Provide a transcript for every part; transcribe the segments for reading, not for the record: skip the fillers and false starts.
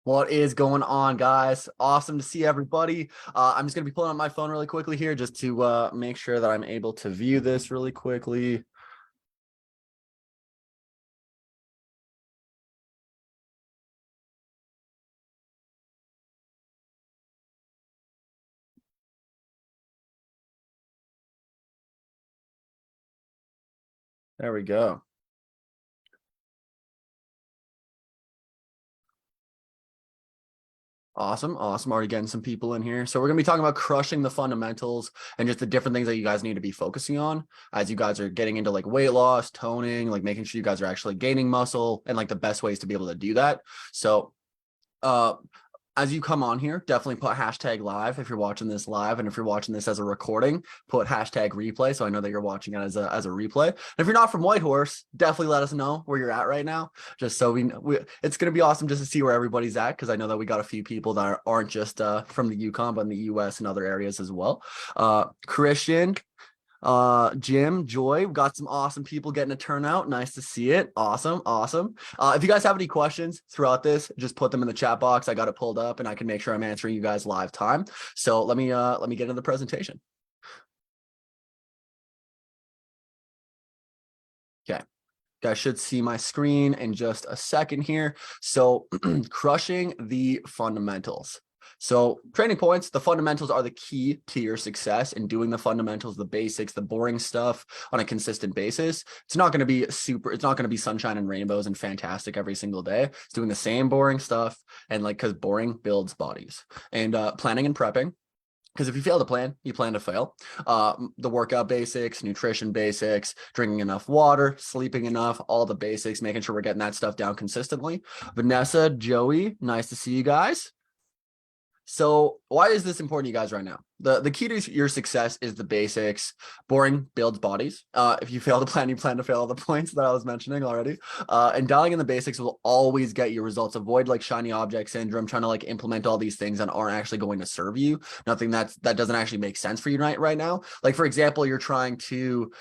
What is going on, guys? Awesome to see everybody. I'm just going to be pulling up my phone really quickly here just to make sure that I'm able to view this really quickly. There we go. Awesome. Already getting some people in here. So we're going to be talking about crushing the fundamentals and just the different things that you guys need to be focusing on as you guys are getting into like weight loss, toning, like making sure you guys are actually gaining muscle and like the best ways to be able to do that. So, uh, as you come on here, definitely put hashtag live if you're watching this live. And if you're watching this as a recording, put hashtag replay. So I know that you're watching it as a replay. And if you're not from Whitehorse, definitely let us know where you're at right now. Just so it's going to be awesome just to see where everybody's at. Cause I know that we got a few people that aren't just from the Yukon, but in the US and other areas as well. Christian, Jim, Joy, we got some awesome people getting a turnout. Nice to see it. Awesome. If you guys have any questions throughout this, just put them in the chat box. I got it pulled up and I can make sure I'm answering you guys live time. So let me get into the presentation. Okay. Guys should see my screen in just a second here. So crushing the fundamentals. So training points, the fundamentals are the key to your success in doing the fundamentals, the basics, the boring stuff on a consistent basis. It's not going to be sunshine and rainbows and fantastic every single day. It's doing the same boring stuff. And like, cause boring builds bodies. And planning and prepping. Because if you fail to plan, you plan to fail. The workout basics, nutrition basics, drinking enough water, sleeping enough, all the basics, making sure we're getting that stuff down consistently. Vanessa, Joey, nice to see you guys. So why is this important to you guys right now? The key to your success is the basics. Boring builds bodies. If you fail to plan, you plan to fail all the points that I was mentioning already. And dialing in the basics will always get you results. Avoid like shiny object syndrome, trying to like implement all these things that aren't actually going to serve you. Nothing that doesn't actually make sense for you right now. Like for example, you're trying to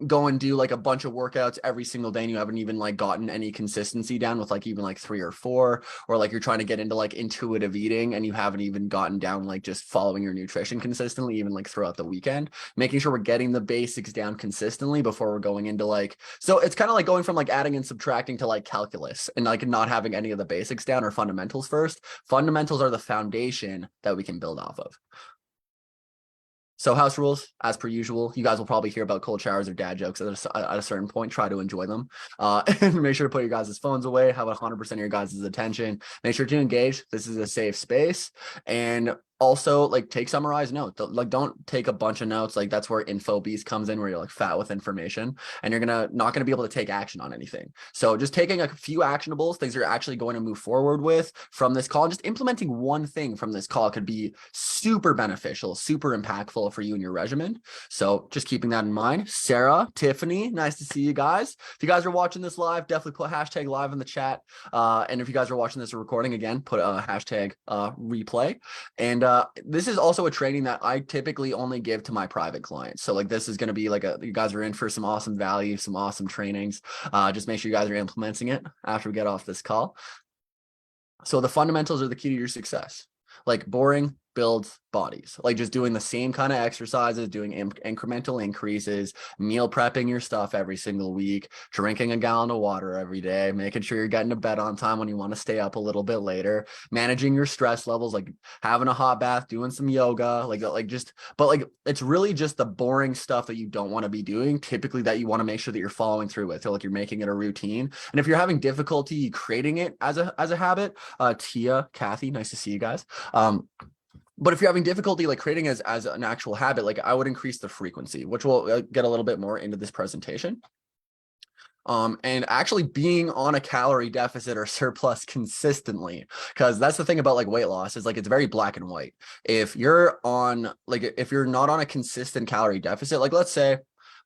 go and do like a bunch of workouts every single day and you haven't even like gotten any consistency down with like even like 3 or 4, or like you're trying to get into like intuitive eating and you haven't even gotten down like just following your nutrition consistently, even like throughout the weekend, making sure we're getting the basics down consistently before we're going into like, so it's kind of like going from like adding and subtracting to like calculus and like not having any of the basics down or fundamentals first. Fundamentals are the foundation that we can build off of. So house rules, as per usual, you guys will probably hear about cold showers or dad jokes at a certain point. Try to enjoy them. And make sure to put your guys' phones away, have 100% of your guys' attention. Make sure to engage. This is a safe space. And also like take summarized notes. Like don't take a bunch of notes. Like that's where info beast comes in, where you're like fat with information and you're not gonna be able to take action on anything. So just taking a few actionables, things you're actually going to move forward with from this call, and just implementing one thing from this call could be super beneficial, super impactful for you and your regimen. So just keeping that in mind. Sarah, Tiffany, nice to see you guys. If you guys are watching this live, definitely put hashtag live in the chat. And if you guys are watching this recording, again, put a hashtag replay. And this is also a training that I typically only give to my private clients. So like this is going to be like you guys are in for some awesome value, some awesome trainings. Just make sure you guys are implementing it after we get off this call. So the fundamentals are the key to your success. Like boring builds bodies, like just doing the same kind of exercises, doing incremental increases, meal prepping your stuff every single week, drinking a gallon of water every day, making sure you're getting to bed on time when you want to stay up a little bit later, managing your stress levels, like having a hot bath, doing some yoga, but it's really just the boring stuff that you don't want to be doing typically, that you want to make sure that you're following through with, or like you're making it a routine. And if you're having difficulty creating it as a habit, Tia, Kathy, nice to see you guys. But if you're having difficulty like creating as an actual habit, like I would increase the frequency, which we'll get a little bit more into this presentation. And actually being on a calorie deficit or surplus consistently, because that's the thing about like weight loss is like it's very black and white. If you're not on a consistent calorie deficit, like let's say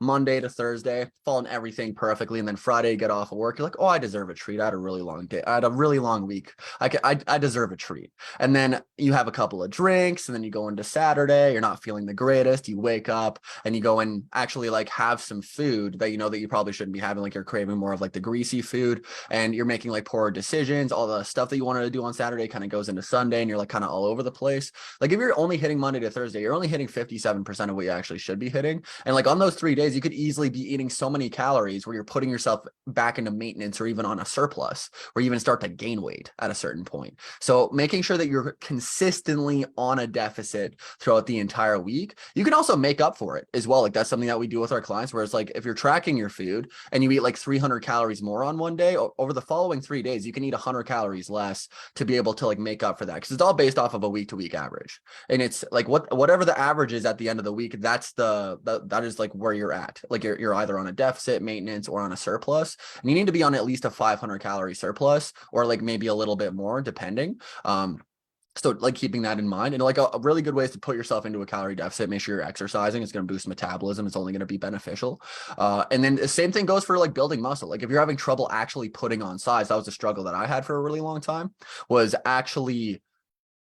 Monday to Thursday, following everything perfectly. And then Friday, you get off of work. You're like, oh, I deserve a treat. I had a really long day. I had a really long week. I deserve a treat. And then you have a couple of drinks and then you go into Saturday. You're not feeling the greatest. You wake up and you go and actually like have some food that you know that you probably shouldn't be having. Like you're craving more of like the greasy food and you're making like poor decisions. All the stuff that you wanted to do on Saturday kind of goes into Sunday and you're like kind of all over the place. Like if you're only hitting Monday to Thursday, you're only hitting 57% of what you actually should be hitting. And like on those 3 days, you could easily be eating so many calories where you're putting yourself back into maintenance or even on a surplus, where you even start to gain weight at a certain point. So making sure that you're consistently on a deficit throughout the entire week. You can also make up for it as well. Like that's something that we do with our clients, where it's like if you're tracking your food and you eat like 300 calories more on one day, over the following 3 days, you can eat 100 calories less to be able to like make up for that, because it's all based off of a week to week average. And it's like whatever the average is at the end of the week, that's that is like where you're at. Like you're either on a deficit, maintenance, or on a surplus, and you need to be on at least a 500 calorie surplus, or like maybe a little bit more depending. So like keeping that in mind, and like a really good way is to put yourself into a calorie deficit. Make sure you're exercising. It's going to boost metabolism. It's only going to be beneficial. And then the same thing goes for like building muscle. Like if you're having trouble actually putting on size, that was a struggle that I had for a really long time, was actually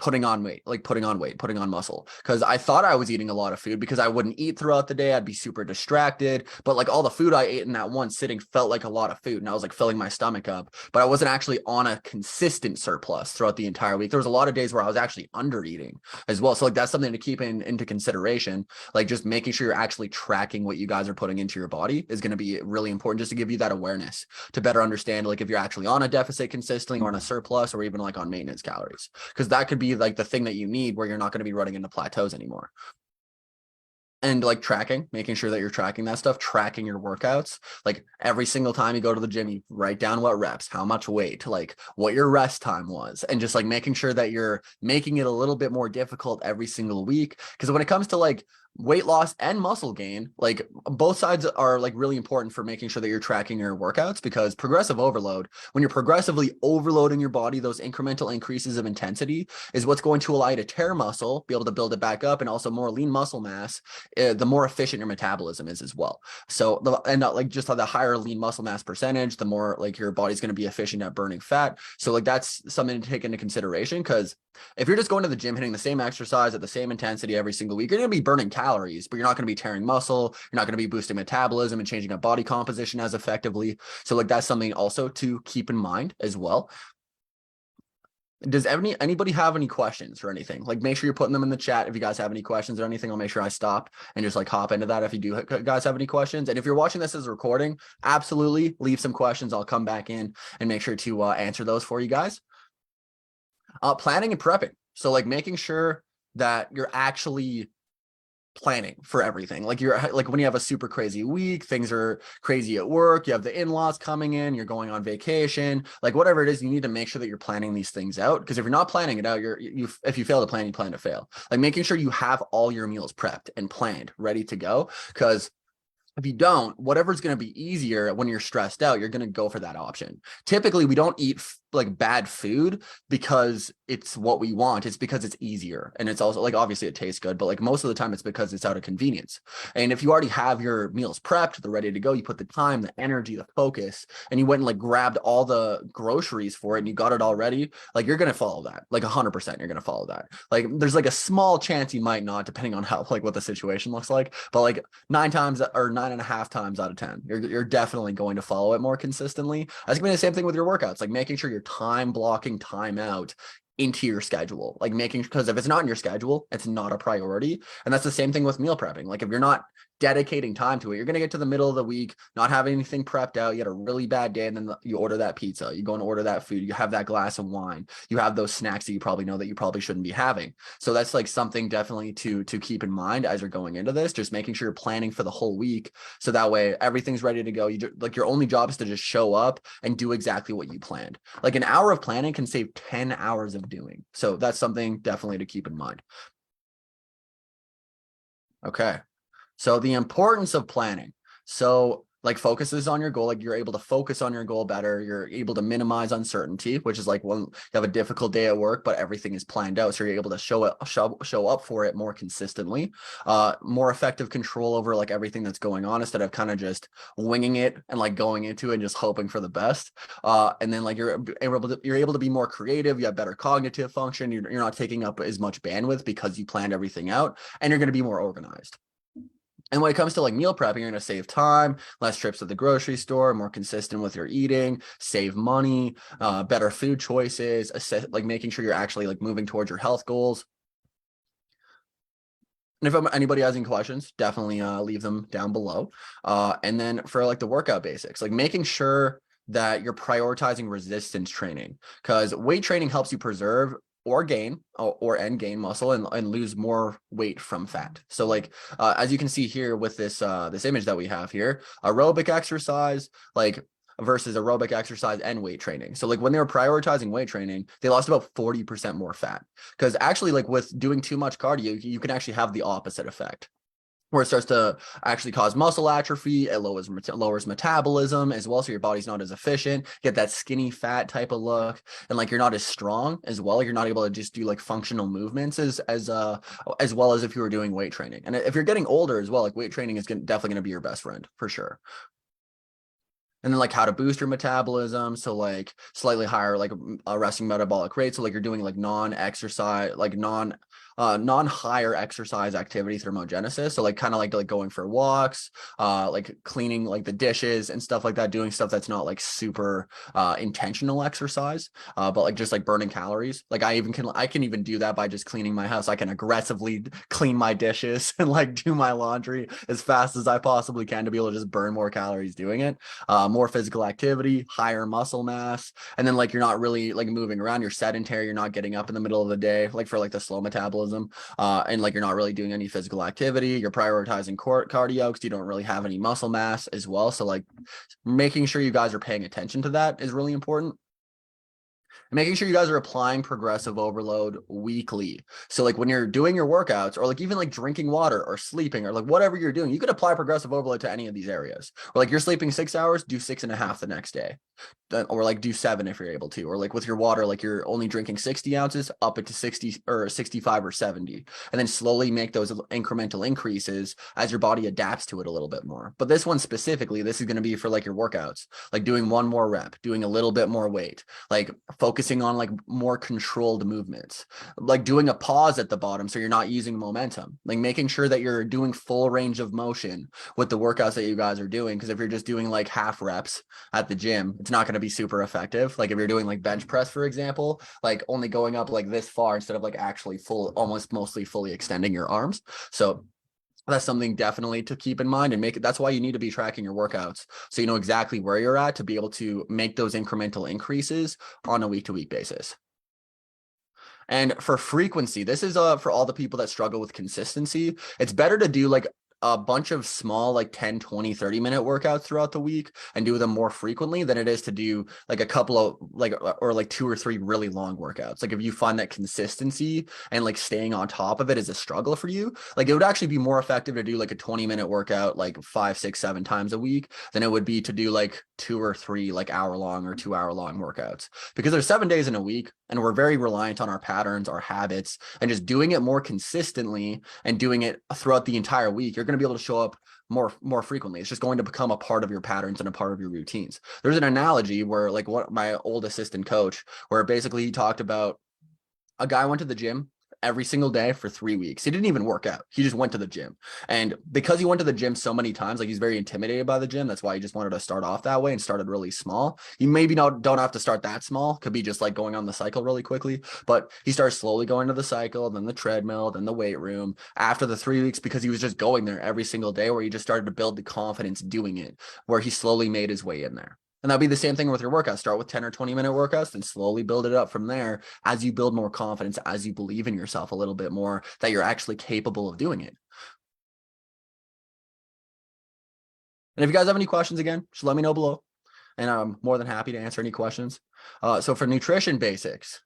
putting on weight, putting on muscle. Because I thought I was eating a lot of food because I wouldn't eat throughout the day. I'd be super distracted. But like all the food I ate in that one sitting felt like a lot of food. And I was like filling my stomach up. But I wasn't actually on a consistent surplus throughout the entire week. There was a lot of days where I was actually under eating as well. So like that's something to keep into consideration. Like just making sure you're actually tracking what you guys are putting into your body is going to be really important, just to give you that awareness to better understand like if you're actually on a deficit consistently, or on a surplus, or even like on maintenance calories. Because that could be like the thing that you need where you're not going to be running into plateaus anymore. And like tracking, making sure that you're tracking that stuff, tracking your workouts. Like every single time you go to the gym, you write down what reps, how much weight, like what your rest time was, and just like making sure that you're making it a little bit more difficult every single week. Because when it comes to like weight loss and muscle gain, like both sides are like really important for making sure that you're tracking your workouts, because progressive overload, when you're progressively overloading your body, those incremental increases of intensity is what's going to allow you to tear muscle, be able to build it back up, and also more lean muscle mass, the more efficient your metabolism is as well. So like just the higher lean muscle mass percentage, the more like your body's going to be efficient at burning fat. So like that's something to take into consideration, because if you're just going to the gym, hitting the same exercise at the same intensity every single week, you're going to be burning calories, but you're not going to be tearing muscle. You're not going to be boosting metabolism and changing up body composition as effectively. So like that's something also to keep in mind as well. Does anybody have any questions or anything? Like make sure you're putting them in the chat. If you guys have any questions or anything, I'll make sure I stop and just like hop into that if you do guys have any questions. And if you're watching this as a recording, absolutely leave some questions. I'll come back in and make sure to answer those for you guys. Planning and prepping. So like making sure that you're actually planning for everything. Like you're like when you have a super crazy week, things are crazy at work, you have the in-laws coming in, you're going on vacation, like whatever it is, you need to make sure that you're planning these things out. Because if you're not planning it out, if you fail to plan, you plan to fail. Like making sure you have all your meals prepped and planned, ready to go. Because if you don't, whatever's going to be easier when you're stressed out, you're going to go for that option. Typically, we don't eat like bad food because it's what we want. It's because it's easier. And it's also like, obviously it tastes good, but like most of the time it's because it's out of convenience. And if you already have your meals prepped, they're ready to go, you put the time, the energy, the focus, and you went and like grabbed all the groceries for it and you got it all ready, like you're going to follow that. Like 100% you're going to follow that. Like there's like a small chance you might not, depending on how, like what the situation looks like, but like 9.5 times out of 10, you're definitely going to follow it more consistently. That's going to be the same thing with your workouts, like making sure you're time blocking time out into your schedule, like making, because if it's not in your schedule, it's not a priority. And that's the same thing with meal prepping. Like if you're not dedicating time to it, you're going to get to the middle of the week, not having anything prepped out. You had a really bad day, and then you order that pizza, you go and order that food, you have that glass of wine, you have those snacks that you probably know that you probably shouldn't be having. So that's like something definitely to keep in mind as you're going into this, just making sure you're planning for the whole week. So that way everything's ready to go. Like your only job is to just show up and do exactly what you planned. Like an hour of planning can save 10 hours of doing. So that's something definitely to keep in mind. Okay. So the importance of planning. So like focuses on your goal, like you're able to focus on your goal better. You're able to minimize uncertainty, which is like when you have a difficult day at work, but everything is planned out. So you're able to show up for it more consistently, more effective control over like everything that's going on instead of kind of just winging it and like going into it and just hoping for the best. And then like you're able to be more creative. You have better cognitive function. You're not taking up as much bandwidth because you planned everything out, and you're going to be more organized. And when it comes to like meal prepping, you're going to save time, less trips to the grocery store, more consistent with your eating, save money, better food choices, like making sure you're actually like moving towards your health goals. And if anybody has any questions, definitely leave them down below. And then for like the workout basics, like making sure that you're prioritizing resistance training, because weight training helps you preserve or gain gain muscle and lose more weight from fat. So like as you can see here with this this image that we have here, aerobic exercise like versus aerobic exercise and weight training. So like when they were prioritizing weight training, they lost about 40% more fat, because actually like with doing too much cardio, you can actually have the opposite effect, where it starts to actually cause muscle atrophy. It lowers metabolism as well, so your body's not as efficient. Get that skinny fat type of look, and like you're not as strong as well. You're not able to just do like functional movements as well as if you were doing weight training. And if you're getting older as well, like weight training is definitely going to be your best friend for sure. And then like how to boost your metabolism, so like slightly higher like resting metabolic rate, so like you're doing like non-exercise, like non-higher exercise activity thermogenesis, so like kind of like going for walks, like cleaning like the dishes and stuff like that, doing stuff that's not like super intentional exercise, but like just like burning calories. Like I can even do that by just cleaning my house. I can aggressively clean my dishes and like do my laundry as fast as I possibly can to be able to just burn more calories doing it. More physical activity, higher muscle mass, and then like you're not really like moving around, you're sedentary, you're not getting up in the middle of the day, like for like the slow metabolism, and like you're not really doing any physical activity, you're prioritizing cardio because you don't really have any muscle mass as well. So like making sure you guys are paying attention to that is really important. Making sure you guys are applying progressive overload weekly. So like when you're doing your workouts, or like even like drinking water or sleeping or like whatever you're doing, you could apply progressive overload to any of these areas. Or like you're sleeping 6 hours, do 6.5 the next day. Or like do 7 if you're able to. Or like with your water, like you're only drinking 60 ounces, up it to 60 or 65 or 70, and then slowly make those incremental increases as your body adapts to it a little bit more. But this one specifically, this is going to be for like your workouts, like doing one more rep, doing a little bit more weight, like focusing on like more controlled movements, like doing a pause at the bottom so you're not using momentum, like making sure that you're doing full range of motion with the workouts that you guys are doing. Because if you're just doing like half reps at the gym, it's not going to be super effective. Like if you're doing like bench press, for example, like only going up like this far instead of like actually almost mostly fully extending your arms. So that's something definitely to keep in mind, and that's why you need to be tracking your workouts, so you know exactly where you're at to be able to make those incremental increases on a week-to-week basis. And for frequency, this is for all the people that struggle with consistency. It's better to do like a bunch of small like 10, 20, 30-minute workouts throughout the week and do them more frequently than it is to do like a couple of like or like 2 or 3 really long workouts. Like if you find that consistency and like staying on top of it is a struggle for you, like it would actually be more effective to do like a 20-minute workout like 5, 6, 7 times a week than it would be to do like 2 or 3 like hour-long or 2-hour-long workouts, because there's 7 days in a week and we're very reliant on our patterns, our habits, and just doing it more consistently and doing it throughout the entire week, you're going to be able to show up more frequently. It's just going to become a part of your patterns and a part of your routines. There's an analogy where like what my old assistant coach, where basically he talked about a guy went to the gym every single day for 3 weeks. He didn't even work out. He just went to the gym. And because he went to the gym so many times, like he's very intimidated by the gym. That's why he just wanted to start off that way and started really small. You maybe don't have to start that small. Could be just like going on the cycle really quickly. But he started slowly going to the cycle, then the treadmill, then the weight room after the 3 weeks, because he was just going there every single day, where he just started to build the confidence doing it, where he slowly made his way in there. And that'll be the same thing with your workouts. Start with 10 or 20-minute workouts, then slowly build it up from there as you build more confidence, as you believe in yourself a little bit more, that you're actually capable of doing it. And if you guys have any questions, again, just let me know below, and I'm more than happy to answer any questions. So for nutrition basics,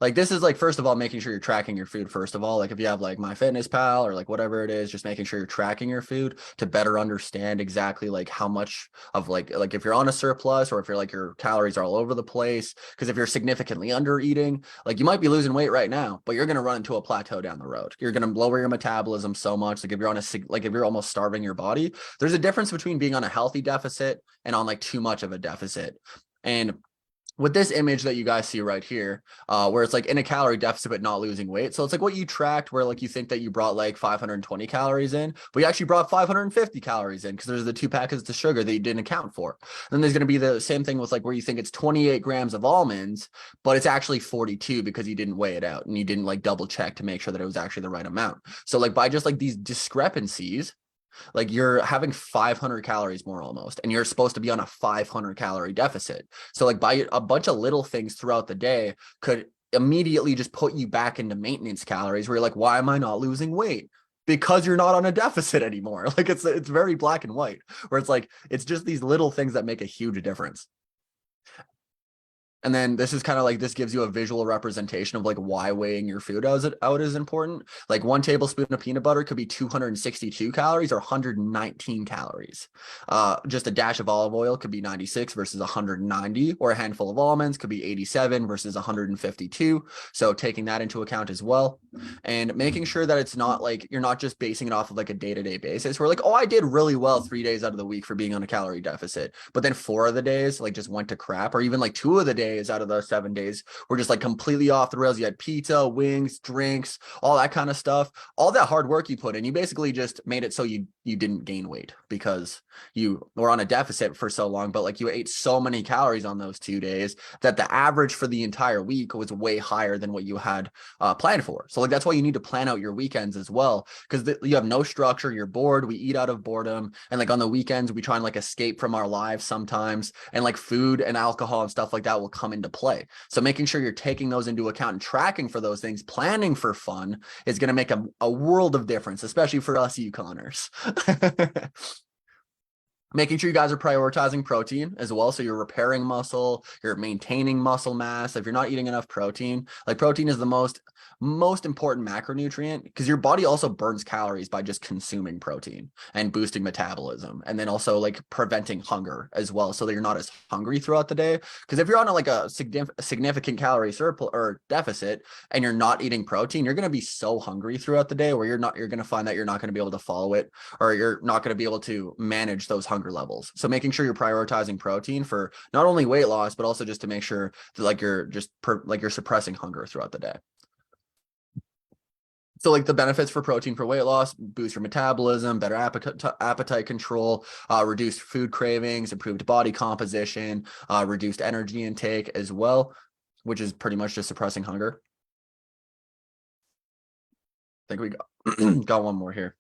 Like this is like, first of all, making sure you're tracking your food. First of all, like if you have like MyFitnessPal or like whatever it is, just making sure you're tracking your food to better understand exactly like how much of like if you're on a surplus or if you're like your calories are all over the place. Because if you're significantly under eating, like you might be losing weight right now, but you're going to run into a plateau down the road. You're going to lower your metabolism so much. Like if you're on a like if you're almost starving your body, there's a difference between being on a healthy deficit and on like too much of a deficit. And with this image that you guys see right here, where it's like in a calorie deficit but not losing weight. So it's like what you tracked where like you think that you brought like 520 calories in, but you actually brought 550 calories in because there's the 2 packets of sugar that you didn't account for. Then there's going to be the same thing with like where you think it's 28 grams of almonds, but it's actually 42 because you didn't weigh it out and you didn't like double check to make sure that it was actually the right amount. So like by just like these discrepancies, like you're having 500 calories more almost, and you're supposed to be on a 500 calorie deficit. So like by a bunch of little things throughout the day could immediately just put you back into maintenance calories where you're like, why am I not losing weight? Because you're not on a deficit anymore. Like it's very black and white, where it's like, it's just these little things that make a huge difference. And then this is kind of like, this gives you a visual representation of like why weighing your food out is important. Like 1 tablespoon of peanut butter could be 262 calories or 119 calories. Just a dash of olive oil could be 96 versus 190, or a handful of almonds could be 87 versus 152. So taking that into account as well, and making sure that it's not like, you're not just basing it off of like a day-to-day basis where like, oh, I did really well 3 days out of the week for being on a calorie deficit, but then 4 of the days like just went to crap, or even like 2 of the days out of the 7 days were just like completely off the rails. You had pizza, wings, drinks, all that kind of stuff. All that hard work you put in, you basically just made it so you didn't gain weight because you were on a deficit for so long, but like you ate so many calories on those 2 days that the average for the entire week was way higher than what you had planned for. So like that's why you need to plan out your weekends as well, because you have no structure, you're bored, we eat out of boredom, and like on the weekends we try and like escape from our lives sometimes, and like food and alcohol and stuff like that will come into play. So making sure you're taking those into account and tracking for those things, planning for fun is going to make a world of difference, especially for us Yukoners. Making sure you guys are prioritizing protein as well. So you're repairing muscle, you're maintaining muscle mass. If you're not eating enough protein, like protein is the most important macronutrient, because your body also burns calories by just consuming protein and boosting metabolism, and then also like preventing hunger as well, so that you're not as hungry throughout the day. Because if you're on like a significant calorie surplus or deficit and you're not eating protein, you're going to be so hungry throughout the day where you're going to find that you're not going to be able to follow it, or you're not going to be able to manage those hunger levels. So making sure you're prioritizing protein for not only weight loss, but also just to make sure that like you're just you're suppressing hunger throughout the day. So like the benefits for protein for weight loss: boost your metabolism, better appetite control, reduced food cravings, improved body composition, reduced energy intake as well, which is pretty much just suppressing hunger. I think we got one more here.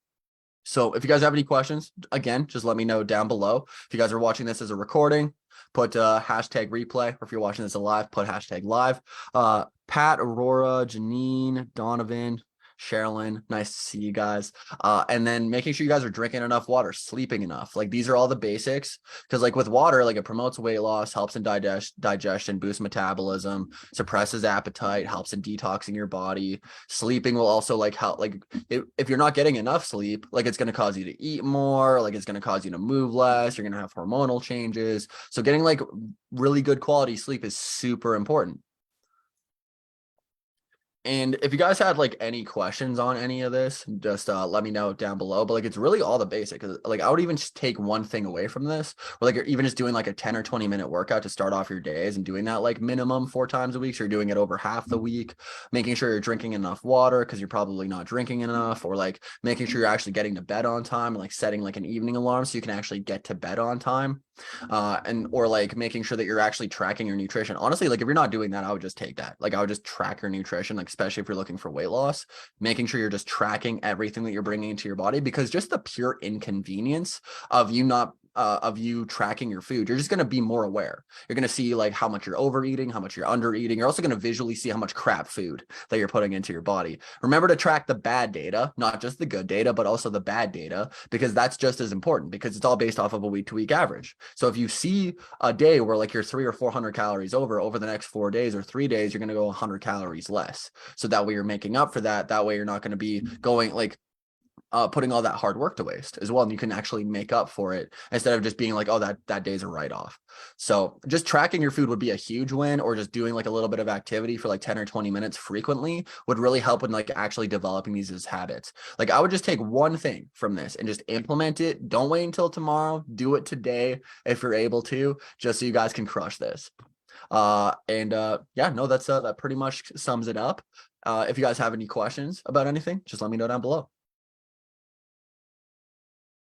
So if you guys have any questions, again, just let me know down below. If you guys are watching this as a recording, put hashtag replay, or if you're watching this live, put hashtag live. Pat, Aurora, Janine, Donovan, Sherilyn, nice to see you guys. And then making sure you guys are drinking enough water, sleeping enough. Like these are all the basics, because like with water, like it promotes weight loss, helps in digestion, boosts metabolism, suppresses appetite, helps in detoxing your body. Sleeping will also like help, like if you're not getting enough sleep, like it's going to cause you to eat more, like it's going to cause you to move less, you're going to have hormonal changes. So getting like really good quality sleep is super important. And if you guys had like any questions on any of this, just let me know down below. But like, it's really all the basic. Like I would even just take one thing away from this, or like you're even just doing like a 10 or 20 minute workout to start off your days, and doing that like minimum 4 times a week. So you're doing it over half the week, making sure you're drinking enough water, because you're probably not drinking enough, or like making sure you're actually getting to bed on time, and like setting like an evening alarm so you can actually get to bed on time. And or like making sure that you're actually tracking your nutrition. Honestly, like if you're not doing that, I would just take that. Like I would just track your nutrition, like especially if you're looking for weight loss, making sure you're just tracking everything that you're bringing into your body, because just the pure inconvenience of you not of you tracking your food, you're just going to be more aware. You're going to see like how much you're overeating, how much you're undereating. You're also going to visually see how much crap food that you're putting into your body. Remember to track the bad data, not just the good data, but also the bad data, because that's just as important, because it's all based off of a week to week average. So if you see a day where like you're 300 or 400 calories over the next 4 days or 3 days, you're going to go 100 calories less. So that way you're making up for that. That way you're not going to be going like putting all that hard work to waste as well. And you can actually make up for it instead of just being like, oh, that day's a write-off. So just tracking your food would be a huge win, or just doing like a little bit of activity for like 10 or 20 minutes frequently would really help in like actually developing these as habits. Like I would just take one thing from this and just implement it. Don't wait until tomorrow. Do it today if you're able to, just so you guys can crush this. That pretty much sums it up. If you guys have any questions about anything, just let me know down below.